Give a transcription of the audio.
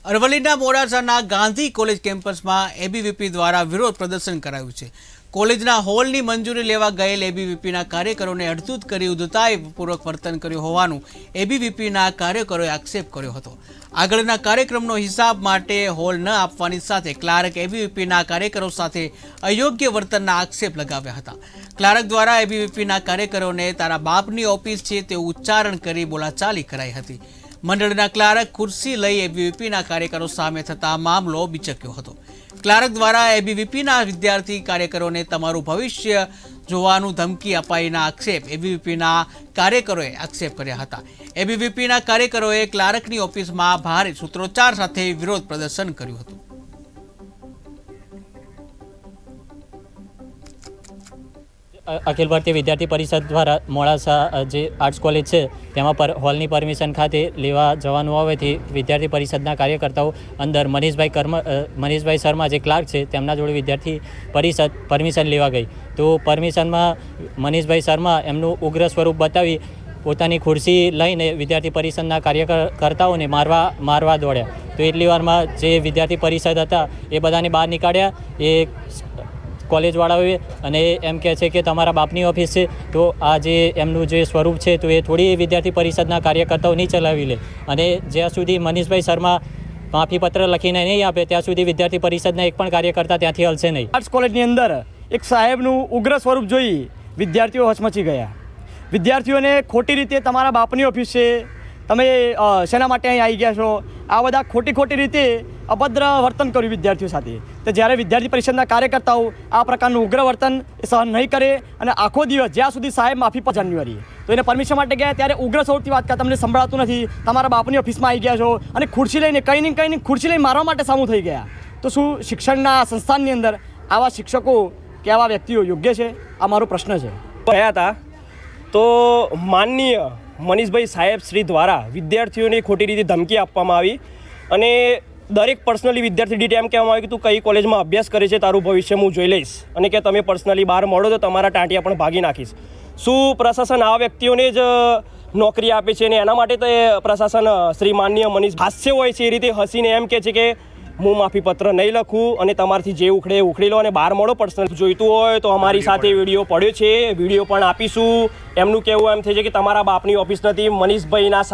અરવલ્લીના મોડાસાના ગાંધી કોલેજ કેમ્પસમાં એબીવીપી દ્વારા વિરોધ પ્રદર્શન કરાયું છે। કોલેજના હોલની મંજૂરી લેવા ગયેલ એબીવીપીના કાર્યકરોને અડધૂત કરી ઉદ્ધતાઈપૂર્વક વર્તન કર્યું હોવાનું એબીવીપીના કાર્યકરોએ આક્ષેપ કર્યો હતો। આગળના કાર્યક્રમનો હિસાબ માટે હોલ ન આપવાની સાથે ક્લાર્ક એબીવીપીના કાર્યકરો સાથે અયોગ્ય વર્તનના આક્ષેપ લગાવ્યા હતા। ક્લાર્ક દ્વારા એબીવીપીના કાર્યકરોને તારા બાપની ઓફિસ છે તેવું ઉચ્ચારણ કરી બોલાચાલી કરાઈ હતી। મંડળના ક્લાર્ક ખુરશી લઈ એબીવીપીના કાર્યકરો સામે થતા મામલો બિચક્યો હતો। ક્લાર્ક દ્વારા એબીવીપીના વિદ્યાર્થી કાર્યકરોને તમારું ભવિષ્ય જોવાનું ધમકી અપાઈના આક્ષેપ એબીવીપીના કાર્યકરોએ આક્ષેપ કર્યા હતા। એબીવીપીના કાર્યકરોએ ક્લાર્કની ઓફિસમાં ભારે સૂત્રોચ્ચાર સાથે વિરોધ પ્રદર્શન કર્યું હતું। अखिल भारतीय विद्यार्थी परिषद द्वारा मोड़ासा जे आर्ट्स कॉलेज है तेमां पर हॉलनी परमिशन खाते लेवा जवानुं आवेथी विद्यार्थी परिषदना कार्यकर्ताओ अंदर मनीषभाई शर्मा जे क्लार्क है तेमना जोड़े विद्यार्थी परिषद परमिशन लेवा गई। तो परमिशन में मनीषभाई शर्मा एमनुं उग्र स्वरूप बतावी पोतानी खुर्सी लईने विद्यार्थी परिषदना कार्यकर्ताओने मारवा दौड्या। तो एटली वारमां जे विद्यार्थी परिषद हता ए बधाने बहार निकाळ्या। ए कॉलेजवाळाओए अने एम कहे छे के तमारा बापनी ऑफिस है तो आ जे एमनुं जे स्वरूप है तो ये थोड़ी विद्यार्थी परिषदना कार्यकर्ताओ नहीं चलावी ले अने ज्यां सुधी मनीषभाई शर्मा माफीपत्र लखीने नहीं आपे त्यां सुधी विद्यार्थी परिषदना एक पण कार्यकर्ता त्यांथी हलशे नहीं। आर्ट्स कॉलेजनी अंदर एक साहेबनुं उग्र स्वरूप जोई विद्यार्थीओ हचमची गया। विद्यार्थीओने खोटी रीते तमारा बापनी ऑफिस है तमे शेना माटे અહીં આવી ગયા છો આ બધા ખોટી રીતે અભદ્ર વર્તન કર્યું વિદ્યાર્થીઓ સાથે। તો જ્યારે વિદ્યાર્થી પરિષદના કાર્યકર્તાઓ આ પ્રકારનું ઉગ્ર વર્તન સહન નહીં કરે અને આખો દિવસ જ્યાં સુધી સાહેબ માફી પર જાન્યુઆરી તો એને પરમિશન માટે ગયા ત્યારે ઉગ્ર સ્વરૂપથી વાત કરતા તમને સંભળાતું નથી તમારા બાપની ઓફિસમાં આવી ગયા છો અને ખુરશી લઈને કંઈ ને ખુરશી લઈને મારવા માટે સામું થઈ ગયા। તો શું શિક્ષણના સંસ્થાનની અંદર આવા શિક્ષકો કે આવા વ્યક્તિઓ યોગ્ય છે? આ મારો પ્રશ્ન છે। ગયા હતા તો માનનીય મનીષભાઈ સાહેબ શ્રી દ્વારા વિદ્યાર્થીઓને ખોટી રીતે ધમકી આપવામાં આવી અને દરેક પર્સનલી વિદ્યાર્થી દીઠ એમ કહેવામાં આવ્યું કે તું કઈ કોલેજમાં અભ્યાસ કરે છે તારું ભવિષ્ય હું જોઈ લઈશ અને કે તમે પર્સનલી બહાર મળો તો તમારા ટાંટિયા પણ ભાગી નાખીશ। શું પ્રશાસન આ વ્યક્તિઓને જ નોકરી આપે છે અને એના માટે તો પ્રશાસન શ્રી માનનીય મનીષ હાસ્ય હોય છે એ રીતે હસીને એમ કહે છે કે હું માફીપત્ર નહીં લખું અને તમારાથી જે ઉખડે ઉખડી લો અને બહાર મળો। પર્સનલ જોઈતું હોય તો અમારી સાથે વિડીયો પડ્યો છે, વિડીયો પણ આપીશું। એમનું કહેવું એમ થાય છે કે તમારા બાપની ઓફિસ નથી, મનીષભાઈના